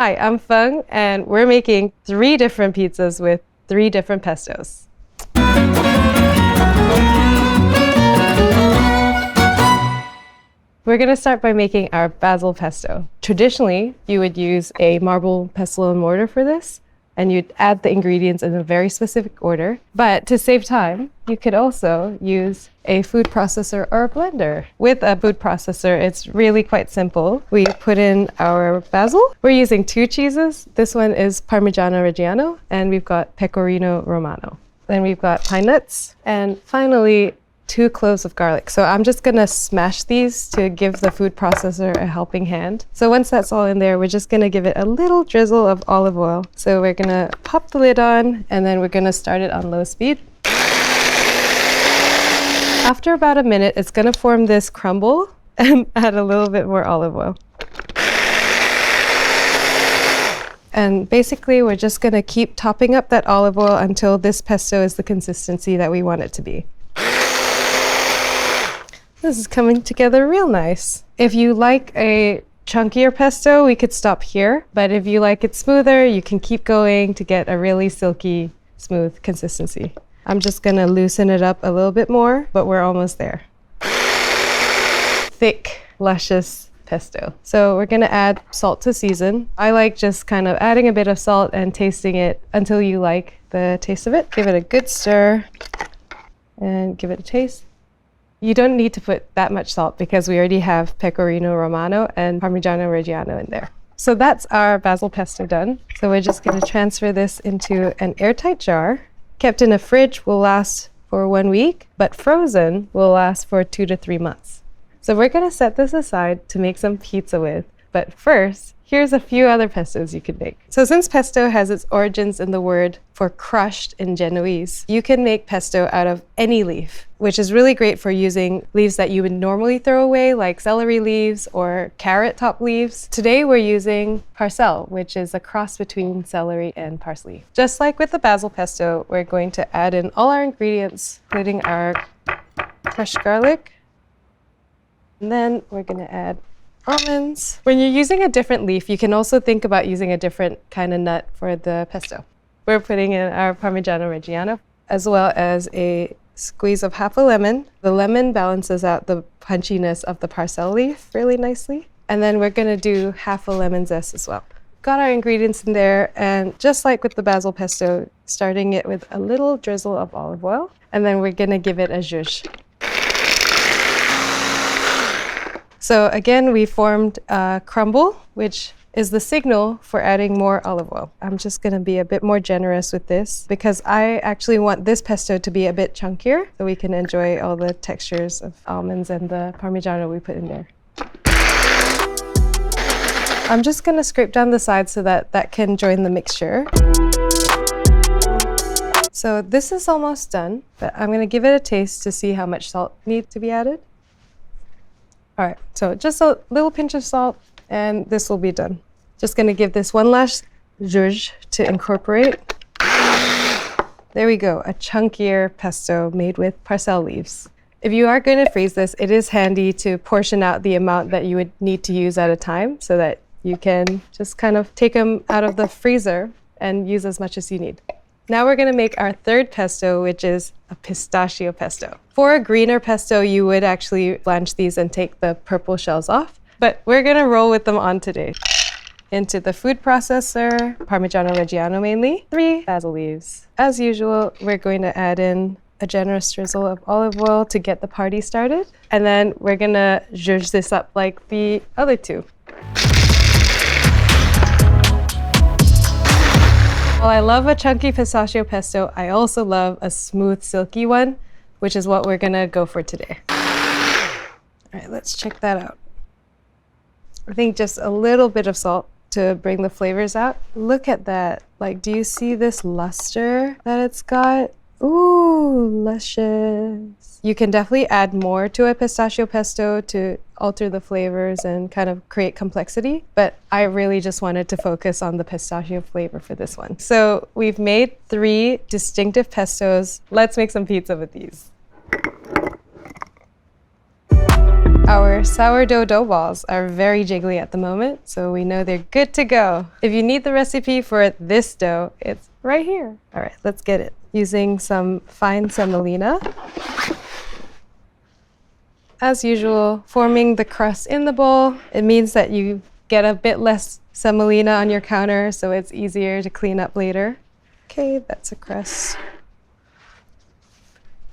Hi, I'm Feng, and we're making 3 different pizzas with 3 different pestos. We're going to start by making our basil pesto. Traditionally, you would use a marble pestle and mortar for this, and you'd add the ingredients in a very specific order. But to save time, you could also use a food processor or a blender. With a food processor, it's really quite simple. We put in our basil. We're using 2 cheeses. This one is Parmigiano Reggiano, and we've got Pecorino Romano. Then we've got pine nuts, and finally, 2 cloves of garlic. So I'm just gonna smash these to give the food processor a helping hand. So once that's all in there, we're just gonna give it a little drizzle of olive oil. So we're gonna pop the lid on, and then we're gonna start it on low speed. After about a minute, it's gonna form this crumble and add a little bit more olive oil. And basically, we're just gonna keep topping up that olive oil until this pesto is the consistency that we want it to be. This is coming together real nice. If you like a chunkier pesto, we could stop here. But if you like it smoother, you can keep going to get a really silky, smooth consistency. I'm just gonna loosen it up a little bit more, but we're almost there. Thick, luscious pesto. So we're gonna add salt to season. I like just kind of adding a bit of salt and tasting it until you like the taste of it. Give it a good stir and give it a taste. You don't need to put that much salt because we already have Pecorino Romano and Parmigiano Reggiano in there. So that's our basil pesto done. So we're just going to transfer this into an airtight jar. Kept in a fridge will last for 1 week, but frozen will last for 2 to 3 months. So we're going to set this aside to make some pizza with. But first, here's a few other pestos you could make. So since pesto has its origins in the word for crushed in Genoese, you can make pesto out of any leaf, which is really great for using leaves that you would normally throw away, like celery leaves or carrot top leaves. Today we're using parsley, which is a cross between celery and parsley. Just like with the basil pesto, we're going to add in all our ingredients, including our crushed garlic. And then we're going to add almonds. When you're using a different leaf, you can also think about using a different kind of nut for the pesto. We're putting in our Parmigiano Reggiano, as well as a squeeze of half a lemon. The lemon balances out the punchiness of the parsley leaf really nicely. And then we're gonna do half a lemon zest as well. Got our ingredients in there, and just like with the basil pesto, starting it with a little drizzle of olive oil, and then we're gonna give it a zhuzh. So again, we formed a crumble, which is the signal for adding more olive oil. I'm just gonna be a bit more generous with this because I actually want this pesto to be a bit chunkier so we can enjoy all the textures of almonds and the Parmigiano we put in there. I'm just gonna scrape down the sides so that that can join the mixture. So this is almost done, but I'm gonna give it a taste to see how much salt needs to be added. All right, so just a little pinch of salt, and this will be done. Just gonna give this one last zhuzh to incorporate. There we go, a chunkier pesto made with parsley leaves. If you are gonna freeze this, it is handy to portion out the amount that you would need to use at a time so that you can just kind of take them out of the freezer and use as much as you need. Now we're gonna make our third pesto, which is a pistachio pesto. For a greener pesto, you would actually blanch these and take the purple shells off, but we're gonna roll with them on today. Into the food processor, Parmigiano Reggiano mainly, 3 basil leaves. As usual, we're going to add in a generous drizzle of olive oil to get the party started, and then we're gonna zhuzh this up like the other 2. While I love a chunky pistachio pesto, I also love a smooth, silky one, which is what we're gonna go for today. All right, let's check that out. I think just a little bit of salt to bring the flavors out. Look at that. Like, do you see this luster that it's got? Ooh, luscious. You can definitely add more to a pistachio pesto to alter the flavors and kind of create complexity, but I really just wanted to focus on the pistachio flavor for this one. So we've made 3 distinctive pestos. Let's make some pizza with these. Our sourdough dough balls are very jiggly at the moment, so we know they're good to go. If you need the recipe for this dough, it's right here. All right, let's get it. Using some fine semolina. As usual, forming the crust in the bowl. It means that you get a bit less semolina on your counter, so it's easier to clean up later. Okay, that's a crust.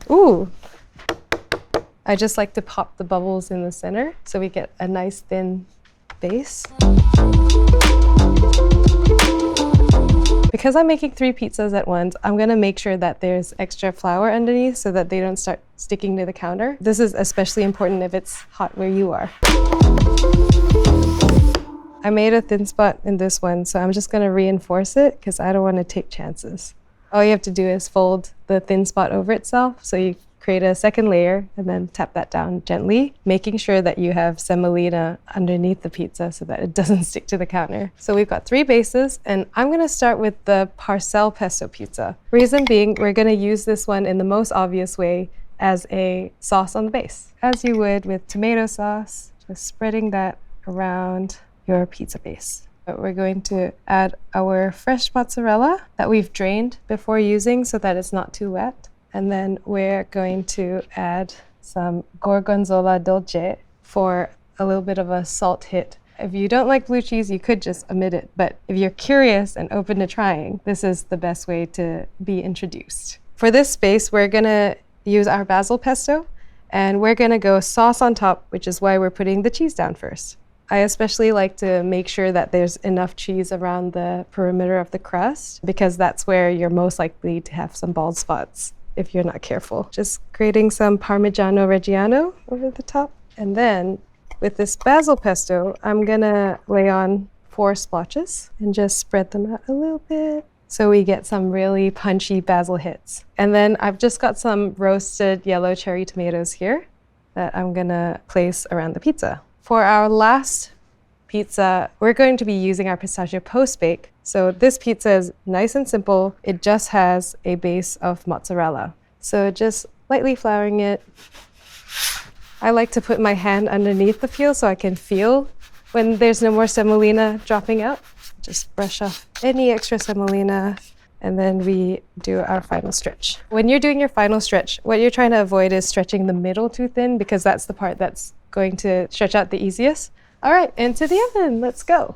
Ooh! I just like to pop the bubbles in the center so we get a nice thin base. Because I'm making 3 pizzas at once, I'm gonna make sure that there's extra flour underneath so that they don't start sticking to the counter. This is especially important if it's hot where you are. I made a thin spot in this one, so I'm just gonna reinforce it because I don't wanna take chances. All you have to do is fold the thin spot over itself, so you create a second layer and then tap that down gently, making sure that you have semolina underneath the pizza so that it doesn't stick to the counter. So we've got 3 bases, and I'm gonna start with the parcel pesto pizza. Reason being, we're gonna use this one in the most obvious way as a sauce on the base, as you would with tomato sauce, just spreading that around your pizza base. We're going to add our fresh mozzarella that we've drained before using so that it's not too wet. And then we're going to add some gorgonzola dolce for a little bit of a salt hit. If you don't like blue cheese, you could just omit it. But if you're curious and open to trying, this is the best way to be introduced. For this base, we're gonna use our basil pesto, and we're gonna go sauce on top, which is why we're putting the cheese down first. I especially like to make sure that there's enough cheese around the perimeter of the crust, because that's where you're most likely to have some bald spots if you're not careful. Just grating some Parmigiano Reggiano over the top. And then with this basil pesto, I'm gonna lay on 4 splotches and just spread them out a little bit so we get some really punchy basil hits. And then I've just got some roasted yellow cherry tomatoes here that I'm gonna place around the pizza. For our last pizza, we're going to be using our pistachio post-bake. So this pizza is nice and simple. It just has a base of mozzarella. So just lightly flouring it. I like to put my hand underneath the peel so I can feel when there's no more semolina dropping out. Just brush off any extra semolina, and then we do our final stretch. When you're doing your final stretch, what you're trying to avoid is stretching the middle too thin, because that's the part that's going to stretch out the easiest. All right, into the oven, let's go.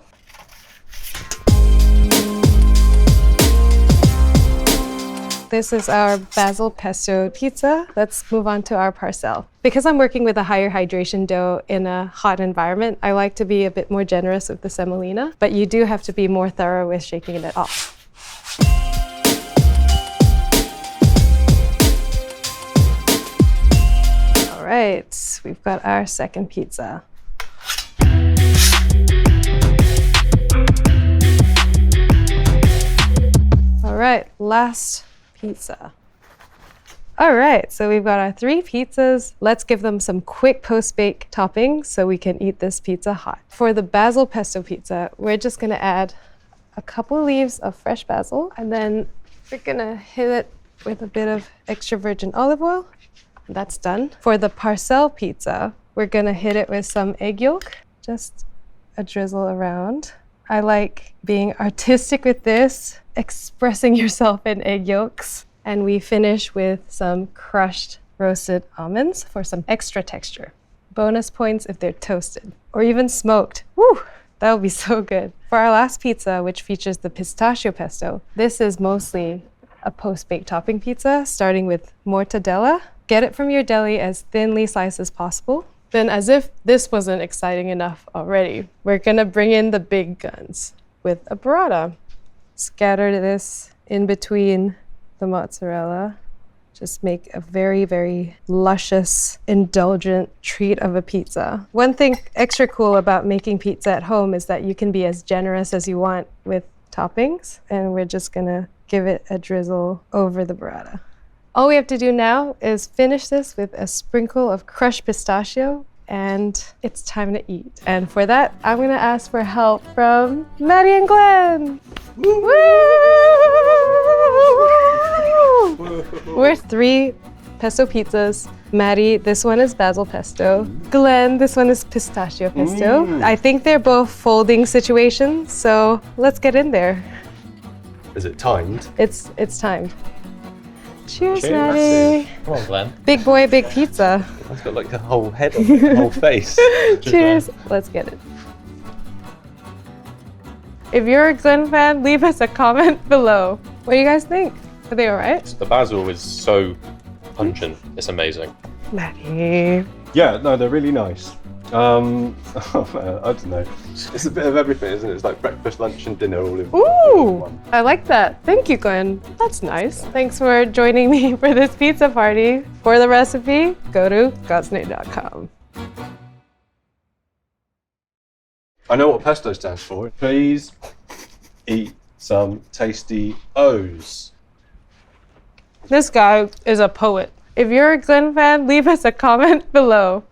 This is our basil pesto pizza. Let's move on to our parcel. Because I'm working with a higher hydration dough in a hot environment, I like to be a bit more generous with the semolina, but you do have to be more thorough with shaking it off. All right, we've got our second pizza. All right, last pizza. All right, so we've got our 3 pizzas. Let's give them some quick post-bake toppings so we can eat this pizza hot. For the basil pesto pizza, we're just gonna add a couple leaves of fresh basil, and then we're gonna hit it with a bit of extra virgin olive oil. That's done. For the parcel pizza, we're gonna hit it with some egg yolk, just a drizzle around. I like being artistic with this, expressing yourself in egg yolks. And we finish with some crushed roasted almonds for some extra texture. Bonus points if they're toasted or even smoked. Woo, that would be so good. For our last pizza, which features the pistachio pesto, this is mostly a post-baked topping pizza, starting with mortadella. Get it from your deli as thinly sliced as possible. Then, as if this wasn't exciting enough already, we're gonna bring in the big guns with a burrata. Scatter this in between the mozzarella. Just make a very, very luscious, indulgent treat of a pizza. One thing extra cool about making pizza at home is that you can be as generous as you want with toppings, and we're just gonna give it a drizzle over the burrata. All we have to do now is finish this with a sprinkle of crushed pistachio, and it's time to eat. And for that, I'm gonna ask for help from Maddie and Glenn. Woo! We're 3 pesto pizzas. Maddie, this one is basil pesto. Glenn, this one is pistachio pesto. I think they're both folding situations, so let's get in there. Is it timed? It's timed. Cheers, Cheers. Maddie. Come on, Glenn. Big boy, big pizza. It's got like a whole head on it, a whole face. Cheers. Let's get it. If you're a Glenn fan, leave us a comment below. What do you guys think? Are they alright? The basil is so pungent. It's amazing. Maddie. Yeah, no, they're really nice. Oh man, I don't know. It's a bit of everything, isn't it? It's like breakfast, lunch, and dinner all in Ooh, one. I like that. Thank you, Glenn. That's nice. Thanks for joining me for this pizza party. For the recipe, go to gozney.com. I know what pesto stands for. Please eat some tasty O's. This guy is a poet. If you're a Glenn fan, leave us a comment below.